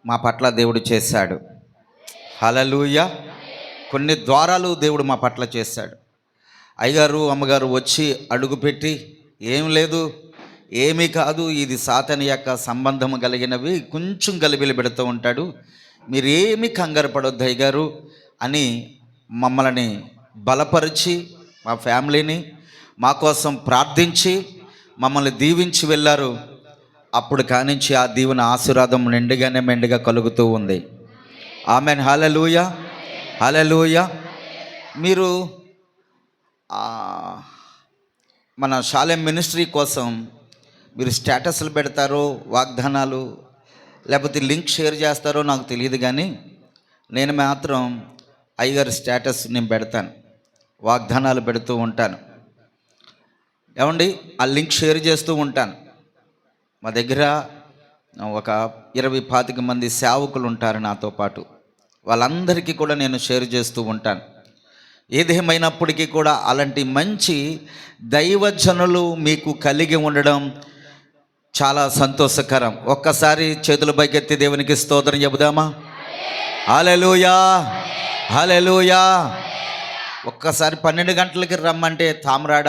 మా పట్ల దేవుడు చేశాడు. హల్లెలూయా. కొన్ని ద్వారాలు దేవుడు మా పట్ల చేశాడు. అయ్యగారు అమ్మగారు వచ్చి అడుగుపెట్టి ఏం లేదు, ఏమీ కాదు, ఇది సాతాను యొక్క సంబంధం కలిగినవి, కొంచెం గలిబిలి పెడుతూ ఉంటాడు, మీరేమీ కంగారు పడొద్దు అయ్యగారు అని మమ్మల్ని బలపరిచి మా ఫ్యామిలీని మా కోసం ప్రార్థించి మమ్మల్ని దీవించి వెళ్ళారు. అప్పుడు కానించి ఆ దీవెన ఆశీర్వాదం నిండుగానే మెండుగా కలుగుతూ ఉంది. ఆమెన్. హల్లెలూయా, హల్లెలూయా. మీరు మన షాలేం మినిస్ట్రీ కోసం మీరు స్టేటస్లు పెడతారో, వాగ్దానాలు లేకపోతే లింక్ షేర్ చేస్తారో నాకు తెలియదు, కానీ నేను మాత్రం అయ్యగారి స్టేటస్ నేను పెడతాను, వాగ్దానాలు పెడుతూ ఉంటాను. ఏమండి, ఆ లింక్ షేర్ చేస్తూ ఉంటాను. మా దగ్గర ఒక 20-25 మంది సేవకులు ఉంటారు నాతో పాటు. వాళ్ళందరికీ కూడా నేను షేర్ చేస్తూ ఉంటాను. ఏదేమైనప్పటికీ కూడా అలాంటి మంచి దైవజనులు మీకు కలిగి ఉండడం చాలా సంతోషకరం. ఒక్కసారి చేతుల పైకెత్తి దేవునికి స్తోత్రం చెబుదామా? హల్లెలూయా, హల్లెలూయా. ఒక్కసారి 12 గంటలకి రమ్మంటే తామరాడ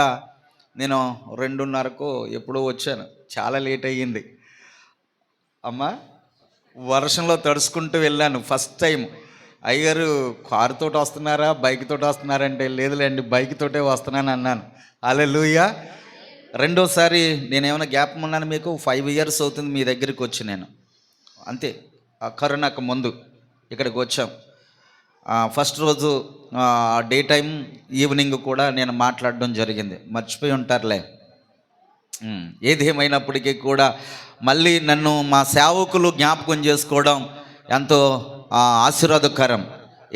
నేను 2:30కో ఎప్పుడో వచ్చాను, చాలా లేట్ అయ్యింది. అమ్మా, వర్షంలో తడుచుకుంటూ వెళ్ళాను ఫస్ట్ టైం. అయ్యగారు కారుతో వస్తున్నారా, బైక్ తోటి వస్తున్నారంటే లేదులేండి, బైక్ తోటే వస్తున్నాను అన్నాను. హల్లెలూయా. రెండోసారి నేనేమైనా జ్ఞాపకం ఉన్నాను మీకు, 5 years అవుతుంది మీ దగ్గరికి వచ్చి. నేను అంతే, కరోనాకు ముందు ఇక్కడికి వచ్చాం. ఫస్ట్ రోజు డే టైం, ఈవినింగ్ కూడా నేను మాట్లాడడం జరిగింది. మర్చిపోయి ఉంటారులే. ఏదేమైనప్పటికీ కూడా మళ్ళీ నన్ను మా సేవకులు జ్ఞాపకం చేసుకోవడం ఎంతో ఆశీర్వాదకరం.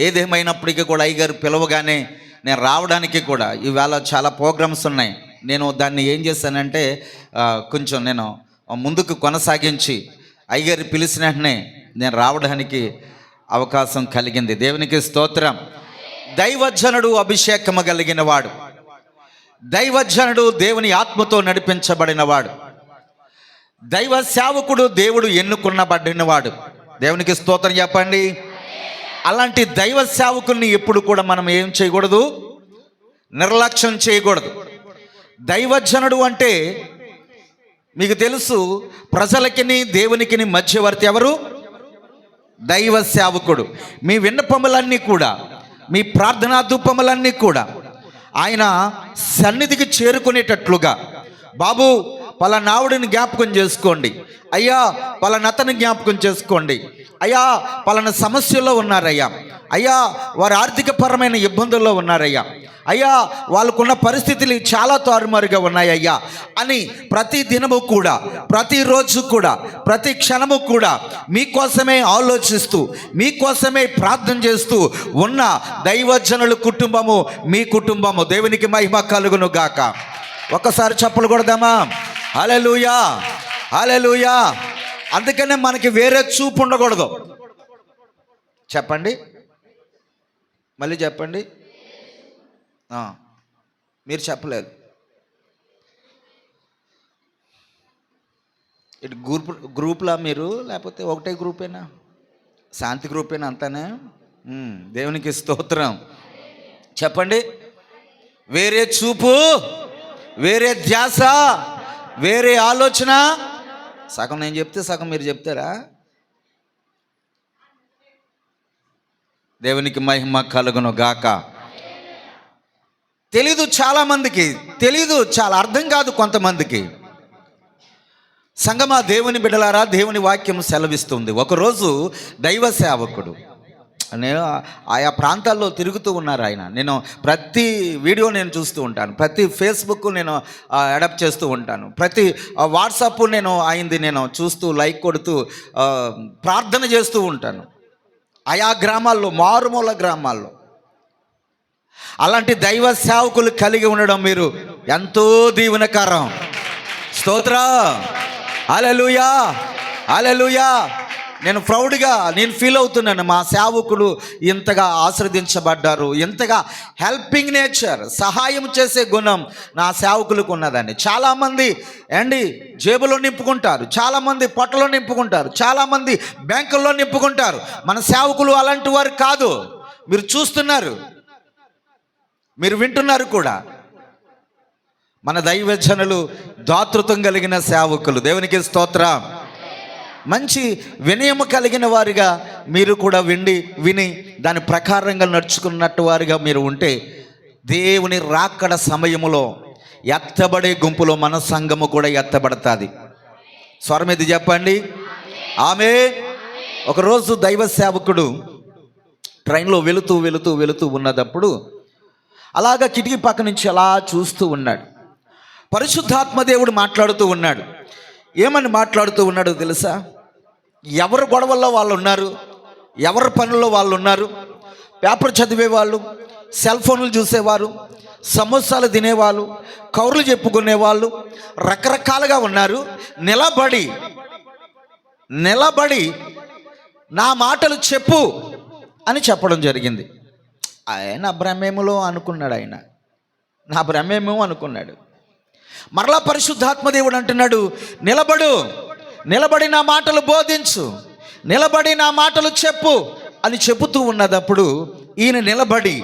ఏదేమైనప్పటికీ కూడా అయ్యగారు పిలవగానే నేను రావడానికి కూడా, ఈవేళ చాలా ప్రోగ్రామ్స్ ఉన్నాయి, నేను దాన్ని ఏం చేశానంటే కొంచెం నేను ముందుకు కొనసాగించి అయ్యగారు పిలిచిన వెంటనే నేను రావడానికి అవకాశం కలిగింది. దేవునికి స్తోత్రం. దైవజనుడు అభిషేకము కలిగిన వాడు, దైవజనుడు దేవుని ఆత్మతో నడిపించబడినవాడు, దైవ సేవకుడు దేవుడు ఎన్నుకున్నబడినవాడు. దేవునికి స్తోత్రం చెప్పండి. అలాంటి దైవ సేవకుల్ని ఎప్పుడు కూడా మనం ఏం చేయకూడదు, నిర్లక్ష్యం చేయకూడదు. దైవజనుడు అంటే మీకు తెలుసు, ప్రజలకిని దేవునికిని మధ్యవర్తి ఎవరు? దైవ సేవకుడు. మీ విన్నపములన్నీ కూడా, మీ ప్రార్థనా ధూపములన్నీ కూడా ఆయన సన్నిధికి చేరుకునేటట్లుగా, బాబు పలానావుడిని జ్ఞాపకం చేసుకోండి, అయ్యా పలానతని జ్ఞాపకం చేసుకోండి, అయ్యా పలానా సమస్యల్లో ఉన్నారయ్యా, అయ్యా వారు ఆర్థికపరమైన ఇబ్బందుల్లో ఉన్నారయ్యా, అయ్యా వాళ్ళకున్న పరిస్థితులు చాలా తారుమారుగా ఉన్నాయ్యా అని ప్రతి దినము కూడా, ప్రతిరోజు కూడా, ప్రతి క్షణము కూడా మీకోసమే ఆలోచిస్తూ, మీకోసమే ప్రార్థన చేస్తూ ఉన్న దైవజనుల కుటుంబము మీ కుటుంబము. దేవునికి మహిమ కలుగును గాక. ఒక్కసారి చప్పలు కొడదామా? హల్లెలూయా, హల్లెలూయా. అందుకనే మనకి వేరే చూపు ఉండకూడదు. చెప్పండి, మళ్ళీ చెప్పండి. మీరు చెప్పలేదు. ఇటు గ్రూప్లా మీరు, లేకపోతే ఒకటే గ్రూపేనా? శాంతి గ్రూపేనా అంతానే? దేవునికి స్తోత్రం. చెప్పండి. వేరే చూపు, వేరే ధ్యాస, వేరే ఆలోచన. సగం నేను చెప్తే సగం మీరు చెప్తారా? దేవునికి మహిమ కలుగును గాక. తెలీదు చాలామందికి, తెలీదు, చాలా అర్థం కాదు కొంతమందికి. సంగమా, దేవుని బిడ్డలారా, దేవుని వాక్యం సెలవిస్తుంది. ఒకరోజు దైవ సేవకుడు, నేను ఆయా ప్రాంతాల్లో తిరుగుతూ ఉన్నారు ఆయన. నేను ప్రతి వీడియో నేను చూస్తూ ఉంటాను, ప్రతి ఫేస్బుక్ నేను అడాప్ట్ చేస్తూ ఉంటాను, ప్రతి వాట్సాప్ నేను అయింది నేను చూస్తూ లైక్ కొడుతూ ప్రార్థన చేస్తూ ఉంటాను. ఆయా గ్రామాల్లో, మారుమూల గ్రామాల్లో అలాంటి దైవ సేవకులు కలిగి ఉండడం మీరు ఎంతో దీవెనకరం. స్తోత్రం. హల్లెలూయా, హల్లెలూయా. నేను ప్రౌడ్గా నేను ఫీల్ అవుతున్నాను. మా సేవకులు ఇంతగా ఆశీర్వదించబడ్డారు, ఇంతగా హెల్పింగ్ నేచర్, సహాయం చేసే గుణం నా సేవకులకు ఉన్నదని. చాలామంది జేబులో నింపుకుంటారు, చాలామంది పొట్టలో నింపుకుంటారు, చాలామంది బ్యాంకుల్లో నింపుకుంటారు. మన సేవకులు అలాంటి వారు కాదు. మీరు చూస్తున్నారు, మీరు వింటున్నారు కూడా. మన దైవజనులు దాతృత్వం కలిగిన సేవకులు. దేవునికి స్తోత్రం. మంచి వినయము కలిగిన వారిగా మీరు కూడా విని దాని ప్రకారంగా నడుచుకున్నట్టు వారిగా మీరు ఉంటే దేవుని రాకడ సమయములో ఎత్తబడే గుంపులో మన సంఘము కూడా ఎత్తబడుతుంది. స్వరం ఇది చెప్పండి, ఆమె. ఒకరోజు దైవ సేవకుడు ట్రైన్లో వెళుతూ ఉన్నదప్పుడు అలాగా కిటికీ పక్క నుంచి అలా చూస్తూ ఉన్నాడు. పరిశుద్ధాత్మ దేవుడు మాట్లాడుతూ ఉన్నాడు. ఏమని మాట్లాడుతూ ఉన్నాడో తెలుసా? ఎవరి గొడవల్లో వాళ్ళు ఉన్నారు, ఎవరి పనుల్లో వాళ్ళు ఉన్నారు. పేపర్ చదివేవాళ్ళు, సెల్ ఫోన్లు చూసేవారు, సమోసాలు తినేవాళ్ళు, కౌర్లు చెప్పుకునేవాళ్ళు రకరకాలుగా ఉన్నారు. నిలబడి నా మాటలు చెప్పు అని చెప్పడం జరిగింది. ఆయన భ్రమేములో అనుకున్నాడు. నా భ్రమేమో అనుకున్నాడు. మరలా పరిశుద్ధాత్మ దేవుడు అంటున్నాడు, నిలబడి నా మాటలు బోధించు, నిలబడి నా మాటలు చెప్పు అని చెబుతూ ఉన్నదప్పుడు ఈయన నిలబడి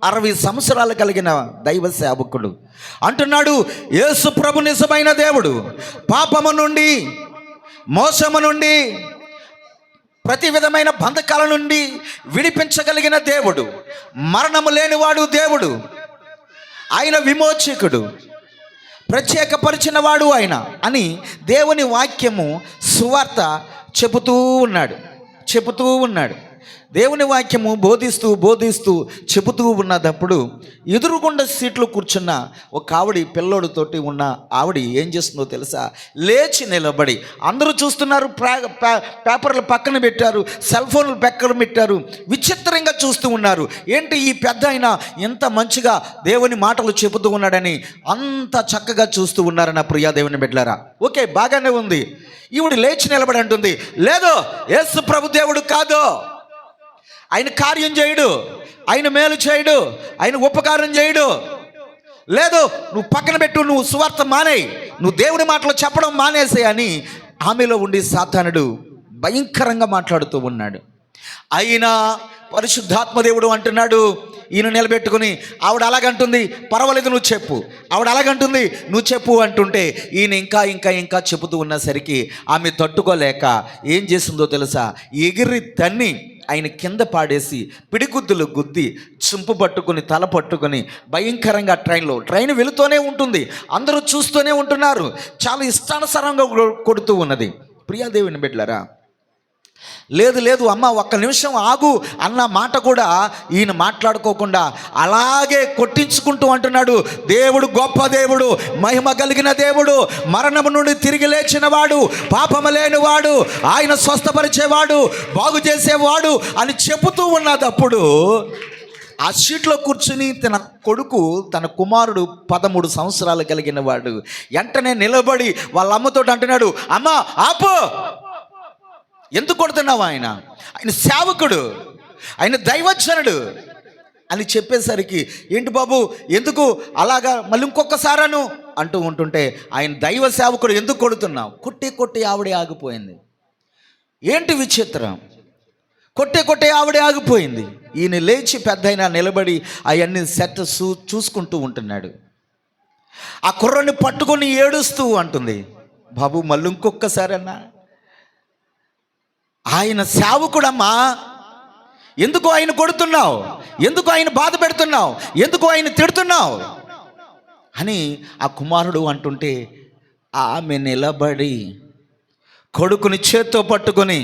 60 సంవత్సరాలు కలిగిన దైవ సేవకుడు అంటున్నాడు, యేసు ప్రభు నిజమైన దేవుడు, పాపము నుండి, మోసము నుండి, ప్రతి విధమైన బంధకాల నుండి విడిపించగలిగిన దేవుడు, మరణము లేనివాడు దేవుడు, ఆయన విమోచకుడు, ప్రత్యేకపరిచిన వాడు ఆయన అని దేవుని వాక్యము సువార్త చెబుతూ ఉన్నాడు. దేవుని వాక్యము బోధిస్తూ చెబుతూ ఉన్నదప్పుడు ఎదురుగుండా సీట్లు కూర్చున్న ఒక ఆవిడ, పిల్లోడితోటి ఉన్న ఆవిడ ఏం చేస్తుందో తెలుసా? లేచి నిలబడి, అందరూ చూస్తున్నారు, పేపర్లు పక్కన పెట్టారు, సెల్ ఫోన్లు పక్కన పెట్టారు, విచిత్రంగా చూస్తూ ఉన్నారు. ఏంటి ఈ పెద్ద ఆయన ఎంత మంచిగా దేవుని మాటలు చెబుతూ ఉన్నాడని అంత చక్కగా చూస్తూ ఉన్నారు. నా ప్రియా దేవుని బిడ్డలారా, ఓకే, బాగానే ఉంది. ఈవిడ లేచి నిలబడి అంటుంది, లేదు, యేసు ప్రభు దేవుడు కాదు, ఆయన కార్యం చేయడు, ఆయన మేలు చేయడు, ఆయన ఉపకారం చేయడు. లేదు, నువ్వు పక్కన పెట్టు, నువ్వు సువార్త మానేయి, నువ్వు దేవుని మాటలు చెప్పడం మానేసే అని ఆమెలో ఉండి సాతానుడు భయంకరంగా మాట్లాడుతూ ఉన్నాడు. అయినా పరిశుద్ధాత్మ దేవుడు అంటున్నాడు, ఈయన నిలబెట్టుకుని, ఆవిడ అలాగంటుంది, పర్వాలేదు నువ్వు చెప్పు, ఆవిడ అలాగంటుంది, నువ్వు చెప్పు అంటుంటే ఈయన ఇంకా చెబుతూ ఉన్నసరికి ఆమె తట్టుకోలేక ఏం చేసిందో తెలుసా? ఎగిరి తన్ని ఆయన కింద పాడేసి పిడిగుద్దులు గుద్ది చింపు పట్టుకుని తల పట్టుకుని భయంకరంగా ట్రైన్ వెళుతూనే ఉంటుంది, అందరూ చూస్తూనే ఉంటున్నారు, చాలా ఇష్టానుసారంగా కొడుతూ ఉన్నది. ప్రియాదేవిని బిడ్డలారా, లేదు అమ్మ ఒక్క నిమిషం ఆగు అన్న మాట కూడా ఈయన మాట్లాడుకోకుండా అలాగే కొట్టించుకుంటూ అంటున్నాడు, దేవుడు గొప్ప దేవుడు, మహిమ కలిగిన దేవుడు, మరణము నుండి తిరిగి లేచినవాడు, పాపము లేనివాడు, ఆయన స్వస్థపరిచేవాడు, బాగు చేసేవాడు అని చెబుతూ ఉన్నదప్పుడు ఆ సీట్లో కూర్చుని తన కుమారుడు 13 సంవత్సరాలు కలిగిన వాడు వెంటనే నిలబడి వాళ్ళ అమ్మతో అంటున్నాడు, అమ్మ ఆపు, ఎందుకు కొడుతున్నావు? ఆయన సేవకుడు, ఆయన దైవజనుడు అని చెప్పేసరికి, ఏంటి బాబు ఎందుకు అలాగా, మళ్ళీ ఇంకొకసారను అంటూ ఉంటుంటే, ఆయన దైవ సేవకుడు ఎందుకు కొడుతున్నావు? కొట్టి ఆవిడే ఆగిపోయింది. ఏంటి విచిత్రం? కొట్టే ఆవిడే ఆగిపోయింది. ఈయన లేచి పెద్దయినా నిలబడి అవన్నీ చూసుకుంటూ ఉంటున్నాడు. ఆ కుర్రని పట్టుకొని ఏడుస్తూ అంటుంది, బాబు మళ్ళీ ఇంకొకసారన్నా, ఆయన సేవకుడమ్మా, ఎందుకు ఆయన కొడుతున్నావు, ఎందుకు ఆయన బాధ పెడుతున్నావు, ఎందుకు ఆయన తిడుతున్నావు అని ఆ కుమారుడు అంటుంటే ఆమె నిలబడి కొడుకుని చేత్తో పట్టుకొని,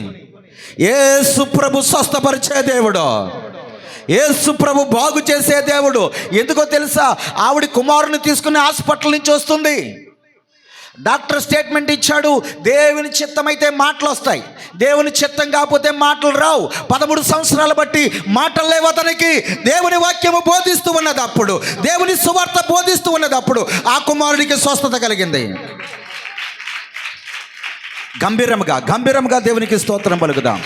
యేసు ప్రభు స్వస్థపరిచే దేవుడు, యేసు ప్రభు బాగు చేసే దేవుడు. ఎందుకో తెలుసా? ఆవిడ కుమారుని తీసుకుని హాస్పిటల్ నుంచి వస్తుంది. డాక్టర్ స్టేట్మెంట్ ఇచ్చాడు, దేవుని చిత్తమైతే మాటలు వస్తాయి, దేవుని చిత్తం కాకపోతే మాటలు రావు. 13 సంవత్సరాలు బట్టి మాటలు లేవు అతనికి. దేవుని వాక్యము బోధిస్తూ ఉన్నదప్పుడు, దేవుని సువార్త బోధిస్తూ ఉన్నదప్పుడు ఆ కుమారుడికి స్వస్థత కలిగింది. గంభీరంగా దేవునికి స్తోత్రం పలుకుదాం.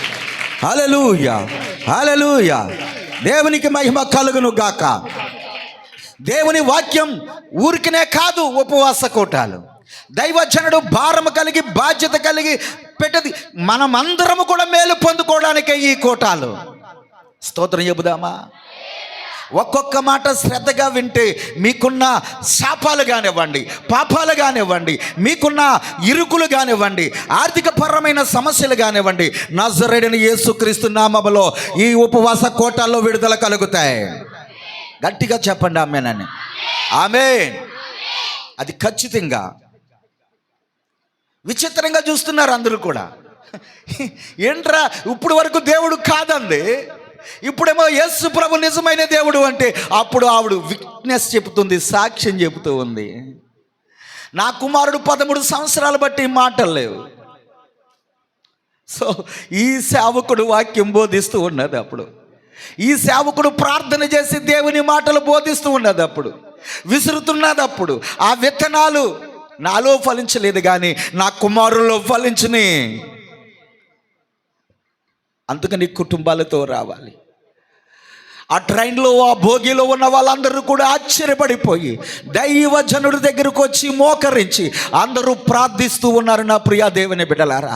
హల్లెలూయా, హల్లెలూయా. దేవునికి మహిమ కలుగును గాక. దేవుని వాక్యం ఊరికనే కాదు, ఉపవాస కూటాలు. దైవజనుడు భారము కలిగి బాధ్యత కలిగి పెట్టది. మనమందరము కూడా మేలు పొందుకోవడానికే ఈ కూటాలు. స్తోత్రం చెబుదామా? ఒక్కొక్క మాట శ్రద్ధగా వింటే మీకున్న శాపాలు కానివ్వండి, పాపాలు కానివ్వండి, మీకున్న ఇరుకులు కానివ్వండి, ఆర్థికపరమైన సమస్యలు కానివ్వండి, నజరేయుడైన యేసుక్రీస్తు నామములో ఈ ఉపవాస కోటాల్లో విడుదల కలుగుతాయి. గట్టిగా చెప్పండి ఆమేనని. ఆమేన్. అది ఖచ్చితంగా. విచిత్రంగా చూస్తున్నారు అందరూ కూడా. ఏంట్రా ఇప్పుడు వరకు దేవుడు కాదండి, ఇప్పుడేమో యేసు ప్రభు నిజమైన దేవుడు అంటే అప్పుడు ఆవిడ విట్నెస్ చెబుతుంది, సాక్ష్యం చెబుతూ ఉంది. నా కుమారుడు 13 సంవత్సరాలు బట్టి మాటలు లేవు. సో ఈ సేవకుడు వాక్యం బోధిస్తూ ఉన్నది. అప్పుడు ఈ సేవకుడు ప్రార్థన చేసి దేవుని మాటలు బోధిస్తూ ఉన్నది. అప్పుడు విసురుతున్నది. అప్పుడు ఆ విత్తనాలు నాలో ఫలించలేదు కానీ నా కుమారుల్లో ఫలించుని. అందుకని కుటుంబాలతో రావాలి. ఆ ట్రైన్లో, ఆ భోగిలో ఉన్న వాళ్ళందరూ కూడా ఆశ్చర్యపడిపోయి దైవజనుడి దగ్గరకు వచ్చి మోకరించి అందరూ ప్రార్థిస్తూ ఉన్నారు. నా ప్రియా దేవుని బిడ్డలారా,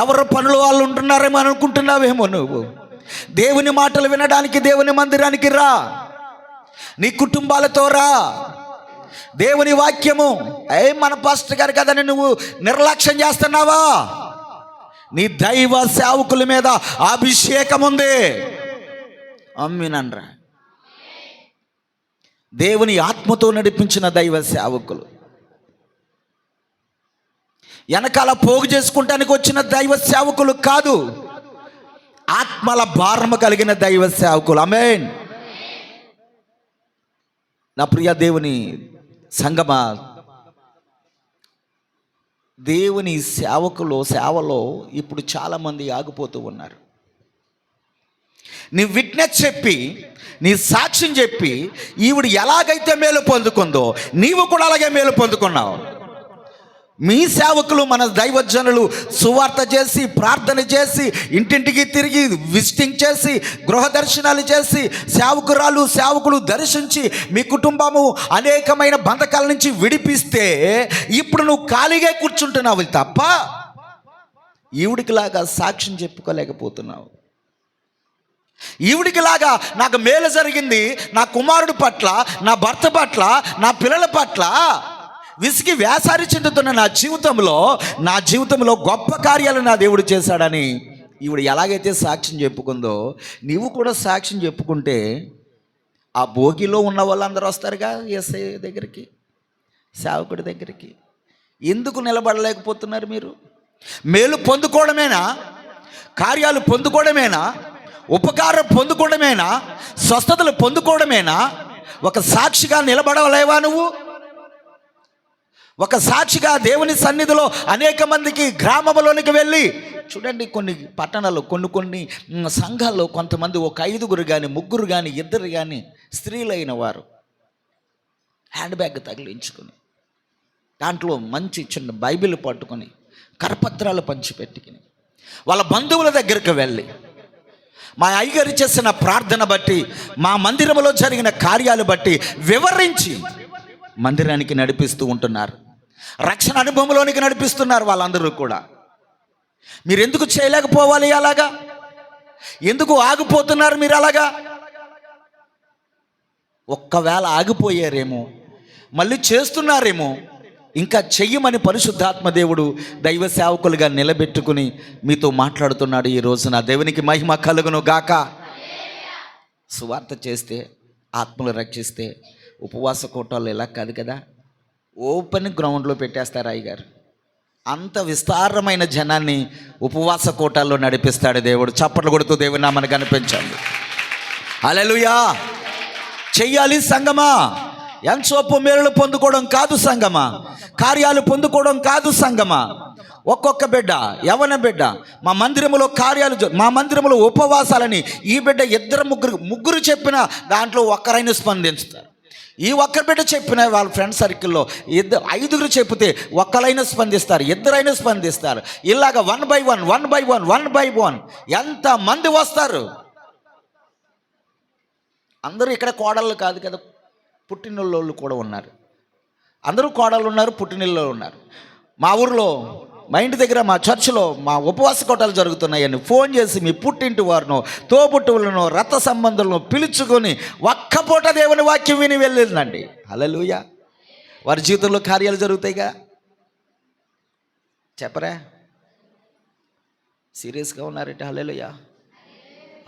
ఎవరి పనులు వాళ్ళు ఉంటున్నారేమో అనుకుంటున్నావేమో. నువ్వు దేవుని మాటలు వినడానికి దేవుని మందిరానికి రా, నీ కుటుంబాలతో రా. దేవుని వాక్యము మన పాస్టర్ గారు కదని నువ్వు నిర్లక్ష్యం చేస్తున్నావా? నీ దైవ సేవకుల మీద అభిషేకం ఉంది. అమ్మినన్రా, దేవుని ఆత్మతో నడిపించిన దైవ సేవకులు, వెనకాల పోగు చేసుకుంటానికి వచ్చిన దైవ సేవకులు కాదు, ఆత్మల భారము కలిగిన దైవ సేవకులు. ఆమేన్. నా ప్రియ దేవుని సంగమా, దేవుని సేవలో ఇప్పుడు చాలామంది ఆగిపోతూ ఉన్నారు. నీ విట్నెస్ చెప్పి, నీ సాక్ష్యం చెప్పి ఈవిడ ఎలాగైతే మేలు పొందుకుందో నీవు కూడా అలాగే మేలు పొందుకున్నావు. మీ సేవకులు, మన దైవజనులు సువార్త చేసి, ప్రార్థన చేసి, ఇంటింటికి తిరిగి విజిటింగ్ చేసి, గృహ దర్శనాలు చేసి, సేవకులు దర్శించి మీ కుటుంబము అనేకమైన బంధకాల నుంచి విడిపిస్తే ఇప్పుడు నువ్వు ఖాళీగా కూర్చుంటున్నావు తప్ప ఈవిడికిలాగా సాక్ష్యం చెప్పుకోలేకపోతున్నావు. ఈవిడికిలాగా నాకు మేలు జరిగింది, నా కుమారుడి పట్ల, నా భర్త పట్ల, నా పిల్లల పట్ల విసిగి వేసారి చెందుతున్న నా జీవితంలో గొప్ప కార్యాలు నా దేవుడు చేశాడని ఈవిడ ఎలాగైతే సాక్ష్యం చెప్పుకుందో నీవు కూడా సాక్ష్యం చెప్పుకుంటే ఆ భోగిలో ఉన్న వాళ్ళందరూ వస్తారుగా యేసయ్య దగ్గరికి, సేవకుడి దగ్గరికి. ఎందుకు నిలబడలేకపోతున్నారు మీరు? మేలు పొందుకోవడమేనా? కార్యాలు పొందుకోవడమేనా? ఉపకారం పొందుకోవడమేనా? స్వస్థతలు పొందుకోవడమేనా? ఒక సాక్షిగా నిలబడలేవా నువ్వు? ఒక సాక్షిగా దేవుని సన్నిధిలో అనేక మందికి గ్రామంలోనికి వెళ్ళి చూడండి, కొన్ని పట్టణాల్లో, కొన్ని సంఘాల్లో కొంతమంది ఒక 5 కానీ 3 కానీ 2 కానీ స్త్రీలైన వారు హ్యాండ్ బ్యాగ్ తగిలించుకొని దాంట్లో మంచి చిన్న బైబిల్ పట్టుకొని కరపత్రాలు పంచిపెట్టుకుని వాళ్ళ బంధువుల దగ్గరికి వెళ్ళి మా అయ్యగారు చేసిన ప్రార్థన బట్టి, మా మందిరంలో జరిగిన కార్యాలు బట్టి వివరించి మందిరానికి నడిపిస్తూ ఉంటున్నారు. రక్షణ అనుభవంలోనికి నడిపిస్తున్నారు వాళ్ళందరూ కూడా. మీరు ఎందుకు చేయలేకపోవాలి అలాగా? ఎందుకు ఆగిపోతున్నారు మీరు అలాగా? ఒక్కవేళ ఆగిపోయారేమో, మళ్ళీ చేస్తున్నారేమో, ఇంకా చెయ్యమని పరిశుద్ధాత్మ దేవుడు దైవ సేవకులుగా నిలబెట్టుకుని మీతో మాట్లాడుతున్నాడు ఈ రోజున. దేవునికి మహిమ కలుగును గాక. సువార్త చేస్తే, ఆత్మలు రక్షిస్తే ఉపవాస కూటాలు ఇలా కాదు కదా, ఓపెన్ గ్రౌండ్లో పెట్టేస్తారు అయ్యగారు. అంత విస్తారమైన జనాన్ని ఉపవాస కూటాల్లో నడిపిస్తాడు దేవుడు. చప్పట్లు కొడుతూ దేవుని నామమును కనిపించండి. హల్లెలూయా. చెయ్యాలి సంగమా. ఎంచోపు మేలులు పొందుకోవడం కాదు సంగమా, కార్యాలు పొందుకోవడం కాదు సంగమా. ఒక్కొక్క బిడ్డ, యవన బిడ్డ మా మందిరంలో కార్యాలు, మా మందిరంలో ఉపవాసాలని ఈ బిడ్డ 2 3 చెప్పిన దాంట్లో ఒక్కరైనా స్పందిస్తారు. ఈ ఒక్క బిడ్డ చెప్పిన వాళ్ళ ఫ్రెండ్ సర్కిల్లో ఐదుగురు చెప్తే ఒక్కరైనా స్పందిస్తారు, ఇద్దరైనా స్పందిస్తారు. ఇలాగ 1 by 1 ఎంతమంది వస్తారు? అందరూ ఇక్కడ కోడళ్ళు కాదు కదా, పుట్టినోళ్ళు కూడా ఉన్నారు. అందరూ కోడళ్ళు ఉన్నారు, పుట్టినోళ్ళు ఉన్నారు. మా ఊరిలో, మా ఇంటి దగ్గర, మా చర్చిలో మా ఉపవాస కోటలు జరుగుతున్నాయని ఫోన్ చేసి మీ పుట్టింటి వారినో, తోబుట్టువులను, రక్త సంబంధులను పిలుచుకొని ఒక్క పూట దేవుని వాక్యం విని వెళ్ళిందండి. హల్లెలూయా. వారి జీవితంలో కార్యాలు జరుగుతాయిగా. చెప్పరా? సీరియస్గా ఉన్నారంటే హల్లెలూయా,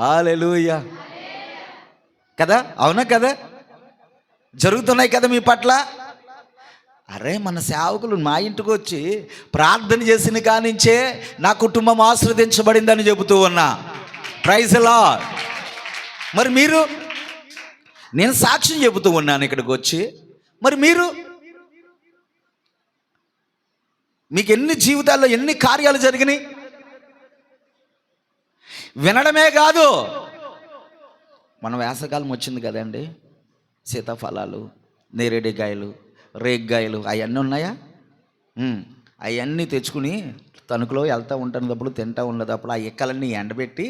హల్లెలూయా కదా, అవునా కదా, జరుగుతున్నాయి కదా మీ పట్ల. అరే, మన సేవకులు మా ఇంటికి వచ్చి ప్రార్థన చేసిన కానించే నా కుటుంబం ఆశీర్వదించబడిందని చెబుతూ ఉన్నా. Praise Lord. మరి మీరు, నేను సాక్ష్యం చెబుతూ ఉన్నాను ఇక్కడికి వచ్చి, మరి మీరు, మీకు ఎన్ని జీవితాల్లో ఎన్ని కార్యాలు జరిగినాయి? వినడమే కాదు, మన వేసవకాలం వచ్చింది కదండి, సీతాఫలాలు, నేరేడికాయలు, రేగ్గాయలు అవన్నీ ఉన్నాయా? అవన్నీ తెచ్చుకుని తణుకులో వెళ్తూ ఉంటున్నప్పుడు, తింటూ ఉన్నప్పుడు ఆ ఎక్కలన్నీ ఎండబెట్టి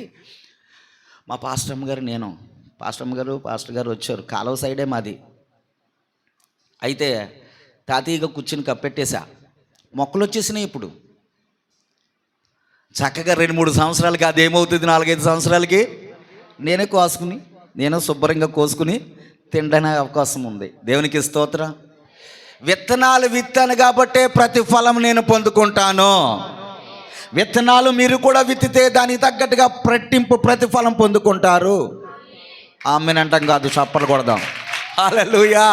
మా పాస్టర్ గారు వచ్చారు. కాలువ సైడే మాది. అయితే తాతయ్యగా కూర్చుని కప్పెట్టేశా. మొక్కలు వచ్చేసినాయి. ఇప్పుడు చక్కగా 2-3 సంవత్సరాలకి అది ఏమవుతుంది, 4-5 సంవత్సరాలకి నేనే శుభ్రంగా కోసుకుని తినడానికి అవకాశం ఉంది. దేవునికి స్తోత్రం. విత్తనాలు విత్తాను కాబట్టే ప్రతిఫలం నేను పొందుకుంటాను. విత్తనాలు మీరు కూడా విత్తితే దానికి తగ్గట్టుగా రెట్టింపు ప్రతిఫలం పొందుకుంటారు. ఆమేన్ అంటాం కాదు, చప్పలు కొడదాం. హల్లెలూయా.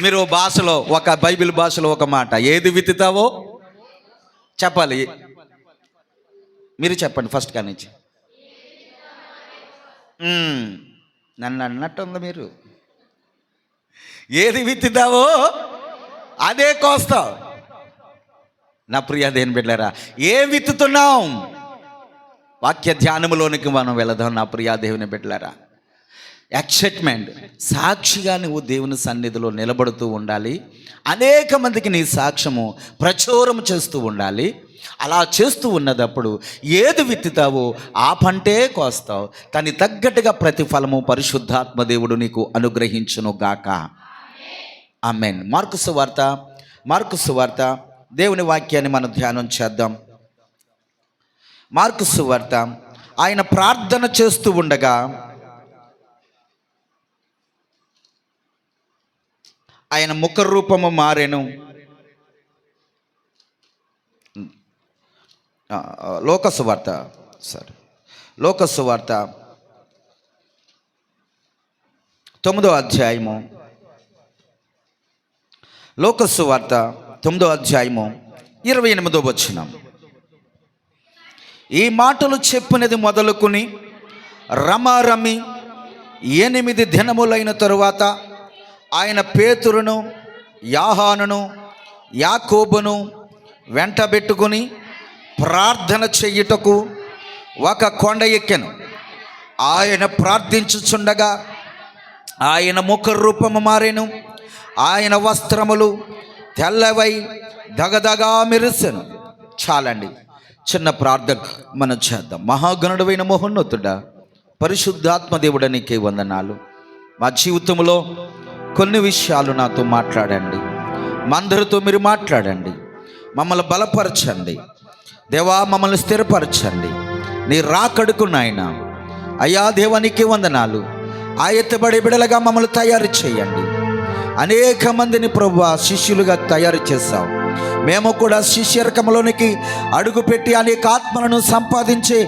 మీరు భాషలో, ఒక బైబిల్ భాషలో ఒక మాట, ఏది విత్తుతావో చెప్పాలి. మీరు చెప్పండి ఫస్ట్ కానించి. నన్ను అన్నట్టుంది మీరు. ఏది విత్తుతావో అదే కోస్తావు. నా ప్రియ దేవుని బిడ్డలారా, ఏ విత్తుతున్నాం? వాక్య ధ్యానములోనికి మనం వెళదాం. నా ప్రియ దేవుని బిడ్డలారా, ఎక్సైట్మెంట్, సాక్షిగా నువ్వు దేవుని సన్నిధిలో నిలబడుతూ ఉండాలి. అనేక మందికి నీ సాక్ష్యము ప్రచురం చేస్తూ ఉండాలి. అలా చేస్తూ ఉన్నదప్పుడు ఏది విత్తుతావో ఆ పంటే కోస్తావు. దానికి తగ్గట్టుగా ప్రతిఫలము పరిశుద్ధాత్మ దేవుడు నీకు అనుగ్రహించును గాక. ఆమేన్. మార్కు సువార్త దేవుని వాక్యాన్ని మనం ధ్యానం చేద్దాం. మార్కు సువార్త. ఆయన ప్రార్థన చేస్తూ ఉండగా ఆయన ముఖ రూపము మారెను. లోకసువార్త 9వ అధ్యాయము. లోకసువార్త 9వ అధ్యాయము 28వ వచనం. ఈ మాటలు చెప్పినది మొదలుకొని రమారమి 8 దినములైన తరువాత ఆయన పేతురును, యోహానును, యాకోబును వెంటబెట్టుకుని ప్రార్థన చెయ్యుటకు ఒక కొండ ఎక్కెను. ఆయన ప్రార్థించుచుండగా ఆయన ముఖ రూపము మారెను. ఆయన వస్త్రములు తెల్లవై దగదగా మెరిసెను. చాలండి, చిన్న ప్రార్థన మనం చేద్దాం. మహాగణుడైన మహోన్నతుడా, పరిశుద్ధాత్మ దేవుడా, నీకే వందనాలు. మా జీవితంలో కొన్ని విషయాలు నాతో మాట్లాడండి. మా అందరితో మీరు మాట్లాడండి. మమ్మల్ని బలపరచండి దేవా, మమ్మల్ని స్థిరపరచండి. నీ రాకడుకు నాయన అయ్యా దేవా, నీకే వందనాలు. ఆయత్తబడే బిడలుగా మమ్మల్ని తయారు చేయండి. అనేక మందిని ప్రభువా శిష్యులుగా తయారు చేశావు. మేము కూడా శిష్యరకంలోనికి అడుగుపెట్టి అనేక ఆత్మలను సంపాదించే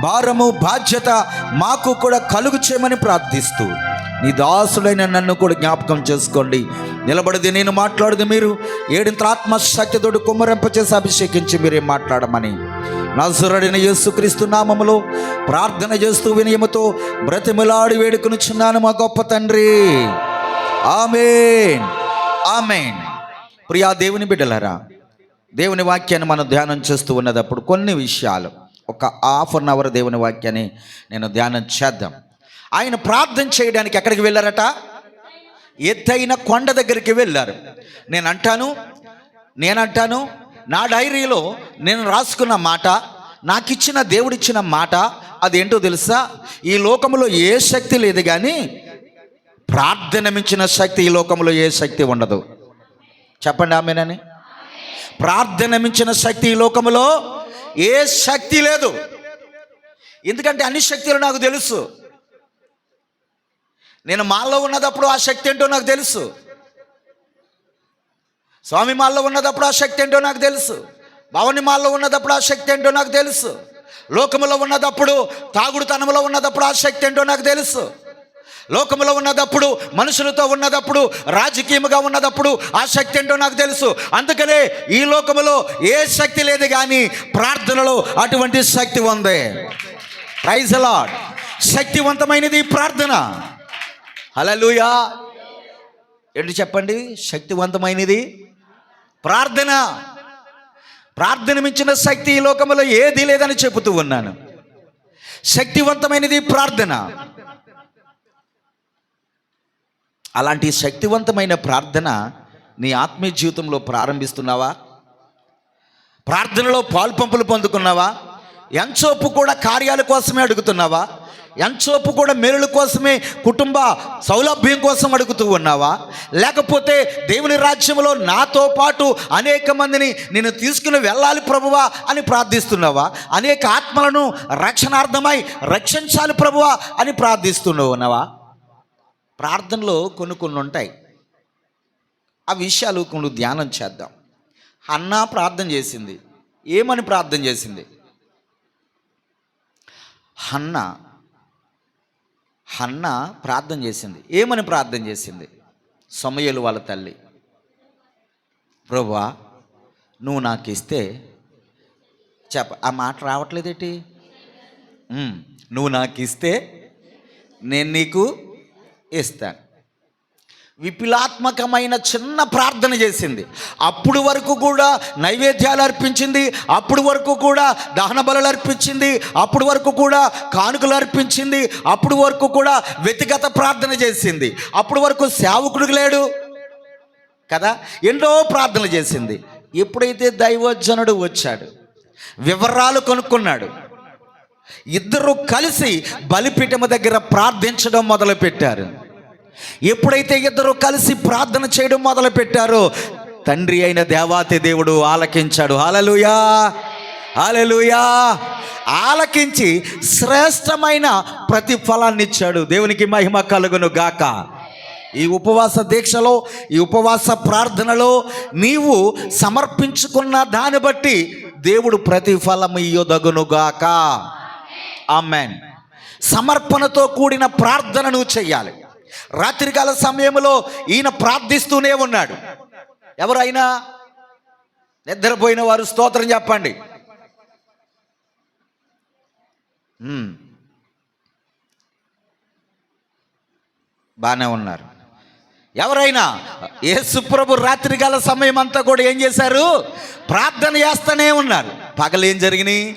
భారము, బాధ్యత మాకు కూడా కలుగు చేయమని ప్రార్థిస్తూ నీ దాసుడైన నన్ను కూడా జ్ఞాపకం చేసుకోండి. నిలబడిది నేను, మాట్లాడదు మీరు. ఏడింత ఆత్మశక్తితోడు కుమ్మరింపచేసి అభిషేకించి మీరే మాట్లాడమని నజరేయుడైన యేసుక్రీస్తు నామములో ప్రార్థన చేస్తూ వినయముతో బ్రతిమలాడి వేడుకొనుచున్నాను మా గొప్ప తండ్రి. ఆమేన్, ఆమేన్. ప్రియా దేవుని బిడ్డలారా, దేవుని వాక్యాన్ని మనం ధ్యానం చేస్తూ ఉన్నదప్పుడు కొన్ని విషయాలు, ఒక ½ అన్ అవర్ దేవుని వాక్యాన్ని నేను ధ్యానం చేద్దాం. ఆయన ప్రార్థన చేయడానికి ఎక్కడికి వెళ్ళారట? ఎత్తైన కొండ దగ్గరికి వెళ్ళారు. నేనంటాను నా డైరీలో నేను రాసుకున్న మాట, నాకిచ్చిన దేవుడిచ్చిన మాట అదేంటో తెలుసా? ఈ లోకంలో ఏ శక్తి లేదు, కానీ ప్రార్థన మించిన శక్తి ఈ లోకంలో ఏ శక్తి ఉండదు. చెప్పండి ఆమేనని. ప్రార్థన మించిన శక్తి ఈ లోకంలో ఏ శక్తి లేదు. ఎందుకంటే అన్ని శక్తులు నాకు తెలుసు. నేను మాల్లో ఉన్నదప్పుడు ఆ శక్తి ఏంటో నాకు తెలుసు. స్వామి మాల్లో ఉన్నదప్పుడు ఆ శక్తి ఏంటో నాకు తెలుసు. భవని మాల్లో ఉన్నదప్పుడు ఆ శక్తి ఏంటో నాకు తెలుసు. లోకములో ఉన్నదప్పుడు, తాగుడుతనంలో ఉన్నదప్పుడు ఆ శక్తి ఏంటో నాకు తెలుసు. లోకములో ఉన్నదప్పుడు, మనుషులతో ఉన్నదప్పుడు, రాజకీయముగా ఉన్నదప్పుడు ఆ శక్తి ఏంటో నాకు తెలుసు. అందుకనే ఈ లోకములో ఏ శక్తి లేదు, కానీ ప్రార్థనలో అటువంటి శక్తి ఉంది. Praise the Lord. శక్తివంతమైనది ప్రార్థన. హల్లెలూయా. ఏంటి చెప్పండి? శక్తివంతమైనది ప్రార్థన. ప్రార్థన మించిన శక్తి ఈ లోకంలో ఏది లేదని చెబుతూ ఉన్నాను. శక్తివంతమైనది ప్రార్థన. అలాంటి శక్తివంతమైన ప్రార్థన నీ ఆత్మీయ జీవితంలో ప్రారంభిస్తున్నావా? ప్రార్థనలో పాలుపంపులు పొందుకున్నావా? ఎంచోపు కూడా కార్యాల కోసమే అడుగుతున్నావా? ఎంచోపు కూడా మేలుల కోసమే, కుటుంబ సౌలభ్యం కోసం అడుగుతూ ఉన్నావా? లేకపోతే దేవుని రాజ్యంలో నాతో పాటు అనేక మందిని నేను తీసుకుని వెళ్ళాలి ప్రభువా అని ప్రార్థిస్తున్నావా? అనేక ఆత్మలను రక్షణార్థమై రక్షించాలి ప్రభువా అని ప్రార్థిస్తున్నావా? ప్రార్థనలో కొన్ని ఉంటాయి. ఆ విషయాలు కొన్ని ధ్యానం చేద్దాం. హన్నా ప్రార్థన చేసింది. ఏమని ప్రార్థన చేసింది? హన్నా ప్రార్థన చేసింది. ఏమని ప్రార్థన చేసింది? సమూయేలు వాళ్ళ తల్లి, ప్రభువా నువ్వు నాకు ఇస్తే ఆ మాట రావట్లేదేంటి? నువ్వు నాకు ఇస్తే నేను నీకు ఇస్తాను. విపులాత్మకమైన చిన్న ప్రార్థన చేసింది. అప్పుడు వరకు కూడా నైవేద్యాలు అర్పించింది, అప్పుడు వరకు కూడా దహన బలులు అర్పించింది, అప్పుడు వరకు కూడా కానుకలు అర్పించింది, అప్పుడు వరకు కూడా వ్యక్తిగత ప్రార్థన చేసింది, అప్పుడు వరకు సేవకుడు లేడు కదా, ఎన్నో ప్రార్థనలు చేసింది. ఎప్పుడైతే దైవజనుడు వచ్చాడు, వివరాలు కనుక్కున్నాడు, ఇద్దరు కలిసి బలిపీఠము దగ్గర ప్రార్థించడం మొదలుపెట్టారు. ఎప్పుడైతే ఇద్దరు కలిసి ప్రార్థన చేయడం మొదలు పెట్టారో తండ్రి అయిన దేవాతి దేవుడు ఆలకించాడు. హల్లెలూయా, హల్లెలూయా. ఆలకించి శ్రేష్టమైన ప్రతిఫలాన్ని ఇచ్చాడు. దేవునికి మహిమ కలుగును గాక. ఈ ఉపవాస దీక్షలో, ఈ ఉపవాస ప్రార్థనలో నీవు సమర్పించుకున్న దాన్ని బట్టి దేవుడు ప్రతిఫలం ఇయ్యదగును గాక. ఆమేన్. సమర్పణతో కూడిన ప్రార్థన నువ్వు చెయ్యాలి. రాత్రికాల సమయంలో ఈయన ప్రార్థిస్తూనే ఉన్నాడు. ఎవరైనా నిద్రపోయిన వారు స్తోత్రం చెప్పండి. బాగానే ఉన్నారు. ఎవరైనా యేసుప్రభు రాత్రికాల సమయం అంతా కూడా ఏం చేశారు? ప్రార్థన చేస్తూనే ఉన్నారు. పగలు ఏం జరిగినాయి?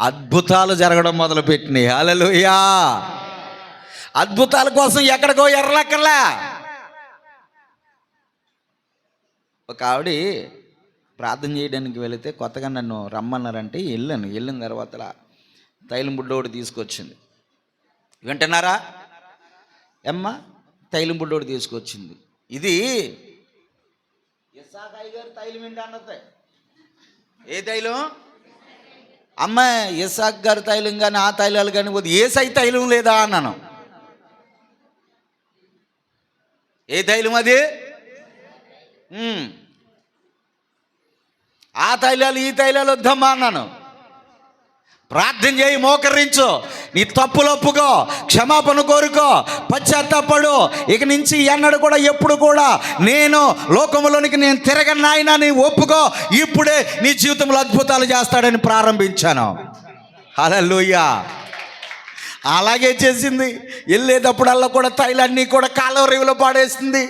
అద్భుతాలు జరగడం మొదలుపెట్టినాయి. హల్లెలూయా. అద్భుతాల కోసం ఎక్కడికో ఎర్రలక్కర్లా. ఒక ఆవిడ ప్రార్థన చేయడానికి వెళితే కొత్తగా నన్ను రమ్మన్నారంటే వెళ్ళిన తర్వాత తైలం బుడ్డోడు తీసుకొచ్చింది. వింటున్నారా అమ్మ? తైలం బుడ్డోడు తీసుకొచ్చింది. ఇది ఇస్సాకాయి గారు తైలం ఏంటి అన్నది. ఏ తైలం? అమ్మ ఇస్సాక్ గారి తైలం కానీ ఆ తైలాలు కానీ ఏసై తైలం లేదా అన్నాను. ఏ తైలం అది? ఆ తైలాలు ఈ తైలాలు వద్దమ్మా అన్నాను. ప్రార్థన చేయి, మోకరించు, నీ తప్పులు ఒప్పుకో, క్షమాపణ కోరుకో, పశ్చాత్తాపడు. ఇక నుంచి ఎన్నడు కూడా ఎప్పుడు కూడా నేను లోకంలోనికి నేను తిరగను నాయనా నీ ఒప్పుకో. ఇప్పుడే నీ జీవితంలో అద్భుతాలు చేస్తాడని ప్రారంభించాను. హల్లెలూయా. అలాగే చేసింది. వెళ్ళేటప్పుడల్లా కూడా తైలన్నీ కూడా కాలువ రేవులో పాడేసింది.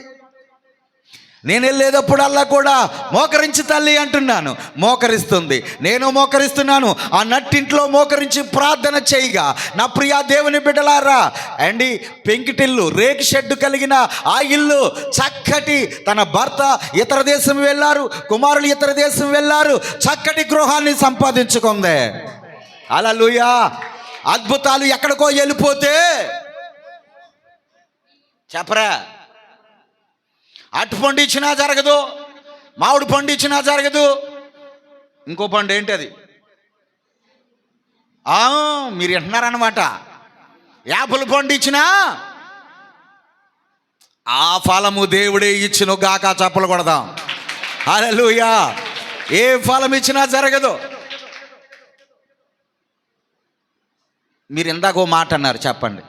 నేను వెళ్ళేటప్పుడల్లా కూడా మోకరించి తల్లి అంటున్నాను, మోకరిస్తుంది. నేను మోకరిస్తున్నాను. ఆ నట్టింట్లో మోకరించి ప్రార్థన చేయగా, నా ప్రియా దేవుని బిడ్డలారా, అండి పెంకిటిల్లు రేకు షెడ్డు కలిగిన ఆ ఇల్లు చక్కటి, తన భర్త ఇతర దేశం వెళ్ళారు, కుమారులు ఇతర దేశం వెళ్ళారు, చక్కటి గృహాన్ని సంపాదించుకుంది. హల్లెలూయా. అద్భుతాలు ఎక్కడికో వెళ్ళిపోతే చెప్పరా, అటు పండు ఇచ్చినా జరగదు, మామిడి పండు ఇచ్చినా జరగదు, ఇంకో పండు ఏంటి అది, మీరు వింటున్నారన్నమాట. యాపిల్ పండు ఇచ్చినా ఆ ఫలము దేవుడే ఇచ్చును గాక, చప్పలు కొడదాం. హల్లెలూయా. ఏ ఫలం ఇచ్చినా జరగదు. మీరు ఇందాక ఓ మాట అన్నారు, చెప్పండి.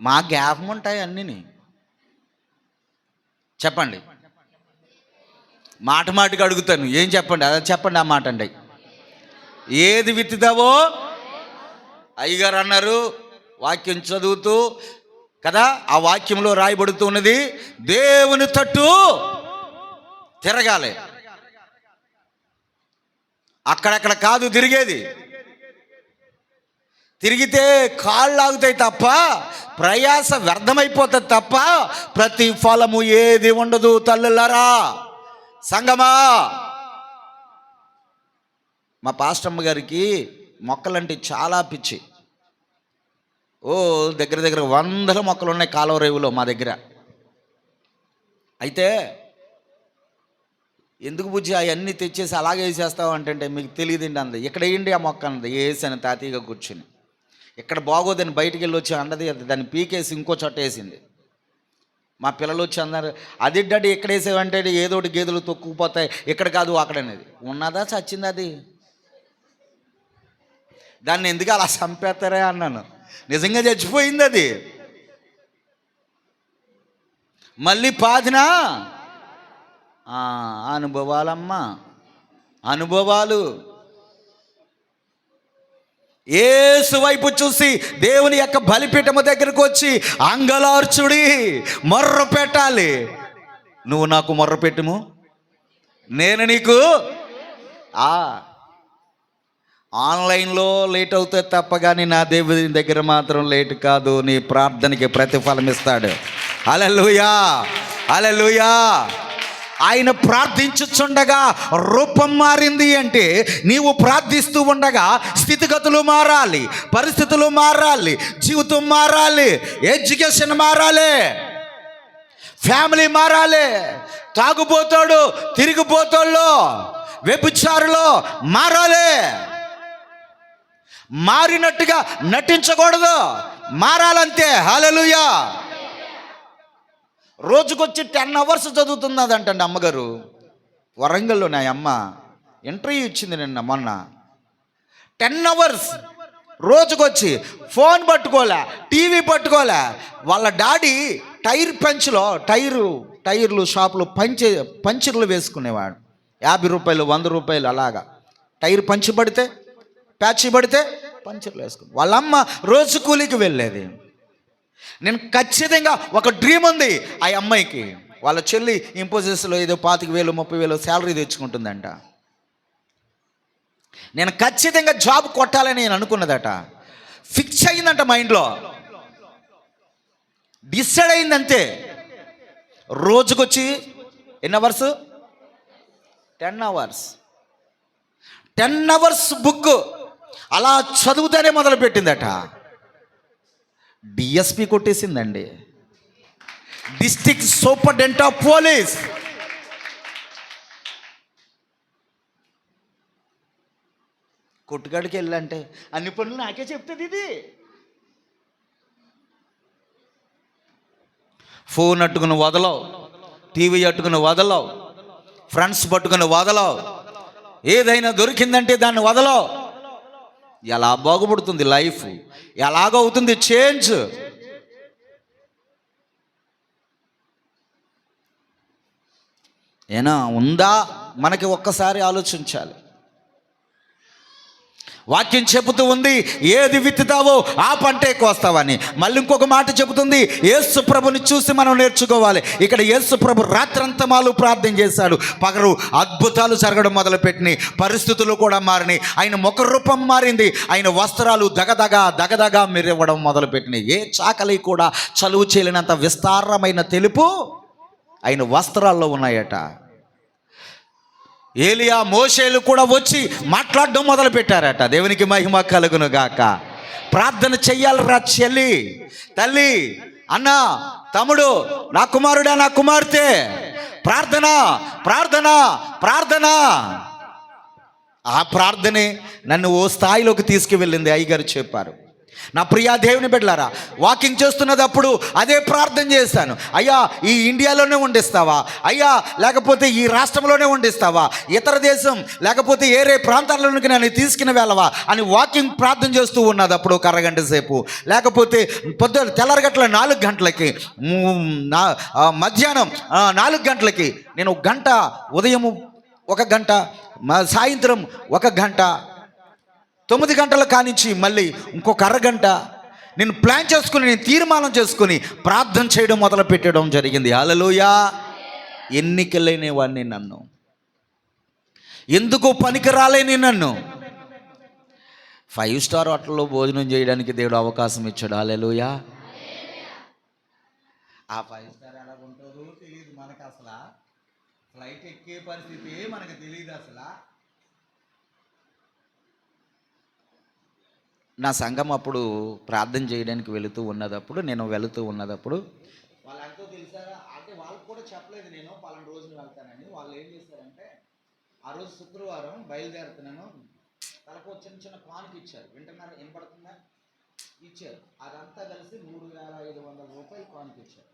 మా జ్ఞాపకం ఉంటాయి అన్నీ. చెప్పండి, మాట మాటికి అడుగుతాను, ఏం చెప్పండి, అదే చెప్పండి. ఆ మాట అండి, ఏది విత్తుతావో అయ్యగారు అన్నారు, వాక్యం చదువుతూ కదా, ఆ వాక్యంలో రాయబడుతున్నది దేవుని తట్టు తిరగాలి. అక్కడక్కడ కాదు తిరిగేది. తిరిగితే కాళ్ళు ఆగుతాయి తప్ప, ప్రయాస వ్యర్థమైపోతుంది తప్ప, ప్రతి ఫలము ఏది ఉండదు. తల్లులారా, సంగమా, మా పాస్టమ్మ గారికి మొక్కలంటే చాలా పిచ్చి. దగ్గర దగ్గర 100 మొక్కలు ఉన్నాయి కాలువరేవులో మా దగ్గర. అయితే ఎందుకు బుజ్జి అవన్నీ తెచ్చేసి అలాగే వేసేస్తావు అంటే, మీకు తెలియదండి అంది. ఇక్కడ వేయండి ఆ మొక్క అన్నది. వేసాను తాతీగా కూర్చుని. ఇక్కడ బాగోదని బయటికి వెళ్ళి వచ్చి అన్నది, దాన్ని పీకేసి ఇంకో చోట వేసింది. మా పిల్లలు వచ్చి అన్నారు, అది డాడీ ఎక్కడ వేసేవంటే, ఏదోటి గేదెలు తొక్కుపోతాయి, ఇక్కడ కాదు అక్కడనేది. ఉన్నదా చచ్చింది అది, దాన్ని ఎందుకు అలా చంపేస్తారే అన్నాను. నిజంగా చచ్చిపోయింది అది. మళ్ళీ పాదినా అనుభవాలమ్మా, అనుభవాలు. యేసు వైపు చూసి దేవుని యొక్క బలిపీఠము దగ్గరకు వచ్చి అంగలార్చుడి, మొర్ర పెట్టాలి. నువ్వు నాకు మొర్ర పెట్టుము, నేను నీకు. ఆన్లైన్లో లేట్ అవుతే తప్ప కానీ నా దేవుని దగ్గర మాత్రం లేట్ కాదు. నీ ప్రార్థనకి ప్రతిఫలం ఇస్తాడు. హల్లెలూయా, హల్లెలూయా. ఆయన ప్రార్థించుచుండగా రూపం మారింది అంటే, నీవు ప్రార్థిస్తూ ఉండగా స్థితిగతులు మారాలి, పరిస్థితులు మారాలి, జీవితం మారాలి, ఎడ్యుకేషన్ మారాలి, ఫ్యామిలీ మారాలి. తాగుబోతాడు, తిరిగిపోతాళ్ళు, వ్యభిచారులు మారాలి. మారినట్టుగా నటించకూడదు, మారాలంతే. హల్లెలూయా. రోజుకొచ్చి 10 hours చదువుతున్నదంటండి అమ్మగారు. వరంగల్లో నా అమ్మ ఇంటర్వ్యూ ఇచ్చింది నిన్న మొన్న. 10 hours రోజుకొచ్చి ఫోన్ పట్టుకోలే, టీవీ పట్టుకోలే. వాళ్ళ డాడీ టైర్ పంచ్లో టైర్లు షాపులో పంచర్లు వేసుకునేవాడు. 50 రూపాయలు, 100 రూపాయలు అలాగా. టైర్ పంచి పడితే, ప్యాచ్ పడితే పంచర్లు వేసుకుని వాళ్ళ అమ్మ రోజు కూలీకి వెళ్ళేది. నేను ఖచ్చితంగా ఒక డ్రీమ్ ఉంది ఆ అమ్మాయికి. వాళ్ళ చెల్లి ఇంపోజిస్లో ఏదో 25,000 30,000 శాలరీ తెచ్చుకుంటుందంట. నేను ఖచ్చితంగా జాబ్ కొట్టాలని నేను అనుకున్నదట. ఫిక్స్ అయిందంట మైండ్లో, డిసైడ్ అయిందంతే. రోజుకొచ్చి ఎన్ని అవర్స్? 10 hours. 10 hours బుక్ అలా చదువుతానే మొదలుపెట్టిందట. డిఎస్పి కొట్టేసిందండి, డిస్ట్రిక్ట్ సూపరింటెండెంట్ ఆఫ్ పోలీస్. కొట్టుకాడికి వెళ్ళంటే అన్ని పనులు నాకే చెప్తుంది ఇది. ఫోన్ అట్టుకుని వదలవు, టీవీ అట్టుకుని వదలవు, ఫ్రెండ్స్ పట్టుకుని వదలవు, ఏదైనా దొరికిందంటే దాన్ని వదలవు. ఎలా బాగుపడుతుంది లైఫ్, ఎలాగవుతుంది చేంజ్? ఏనా ఉందా మనకి? ఒక్కసారి ఆలోచించాలి. వాక్యం చెబుతూ ఉంది, ఏది విత్తుతావో ఆ పంటే కోస్తావని. మళ్ళీ ఇంకొక మాట చెబుతుంది, యేసు ప్రభుని చూసి మనం నేర్చుకోవాలి. ఇక్కడ యేసు ప్రభు రాత్రంతమాలు ప్రార్థన చేశాడు. పగలు అద్భుతాలు జరగడం మొదలుపెట్టినాయి, పరిస్థితులు కూడా మారినాయి, ఆయన ముఖ రూపం మారింది, ఆయన వస్త్రాలు దగదగా మెరివ్వడం మొదలుపెట్టినాయి. ఏ చాకలి కూడా చలువు చేయలేనంత విస్తారమైన తెలుపు ఆయన వస్త్రాల్లో ఉన్నాయట. ఏలియా మోషేలు కూడా వచ్చి మాట్లాడడం మొదలు పెట్టారట. దేవునికి మహిమ కలుగును గాక. ప్రార్థన చెయ్యాలిరా చెల్లి, తల్లి, అన్న, తమ్ముడు, నా కుమారుడా, నా కుమార్తె, ప్రార్థన ప్రార్థన ప్రార్థన. ఆ ప్రార్థనే నన్ను ఓ స్థాయిలోకి తీసుకువెళ్ళింది. అయ్యగారు చెప్పారు. నా ప్రియా దేవుని బిడ్డలారా, వాకింగ్ చేస్తున్నప్పుడు అదే ప్రార్థన చేశాను. అయ్యా, ఈ ఇండియాలోనే వండిస్తావా అయ్యా, లేకపోతే ఈ రాష్ట్రంలోనే వండిస్తావా, ఇతర దేశం లేకపోతే ఏరే ప్రాంతాల్లోనికి నన్ను తీసుకుని వెళ్ళవా అని వాకింగ్ ప్రార్థన చేస్తూ ఉన్నది. అప్పుడు ఒక అరగంట సేపు, లేకపోతే తెల్లరగట్ల 4 గంటలకి, మధ్యాహ్నం 4 గంటలకి, నేను 1 గంట, ఉదయం 1 గంట, సాయంత్రం 1 గంట, 9 గంటల కానించి మళ్ళీ ఇంకొక అరగంట నేను ప్లాన్ చేసుకుని, నేను తీర్మానం చేసుకుని ప్రార్థన చేయడం మొదలు పెట్టడం జరిగింది. హల్లెలూయా. ఎన్నికలేని వాడిని, నన్ను ఎందుకు పనికి రాలేని నన్ను 5 స్టార్ హోటల్లో భోజనం చేయడానికి దేవుడు అవకాశం ఇచ్చాడు. హల్లెలూయా. ఆ 5 స్టార్ ఎలా ఉంటుందో తెలియదు మనకు, అసలు ఫ్లైట్ ఎక్కే పరిస్థితి మనకు తెలియదు. అసలు నా సంఘం అప్పుడు ప్రార్థన చేయడానికి నేను వెళుతూ ఉన్నదప్పుడు వాళ్ళు ఎంతో తెలిసారా అంటే వాళ్ళకి కూడా చెప్పలేదు నేను పలానా రోజున వెళ్తానని. వాళ్ళు ఏం చేశారంటే, ఆ రోజు శుక్రవారం బయలుదేరుతున్నాను, తలకు చిన్న కానుక ఇచ్చారు. వినపడుతుందా? ఇచ్చారు. అదంతా కలిసి 3,500 రూపాయలు కానుక ఇచ్చారు.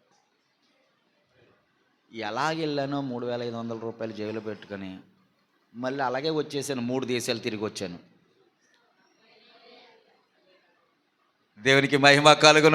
ఎలా వెళ్ళానో 3,500 రూపాయలు జేబులో పెట్టుకొని మళ్ళీ అలాగే వచ్చేసాను. 3 దేశాలు తిరిగి వచ్చాను. దేవునికి మహిమ కలుగును.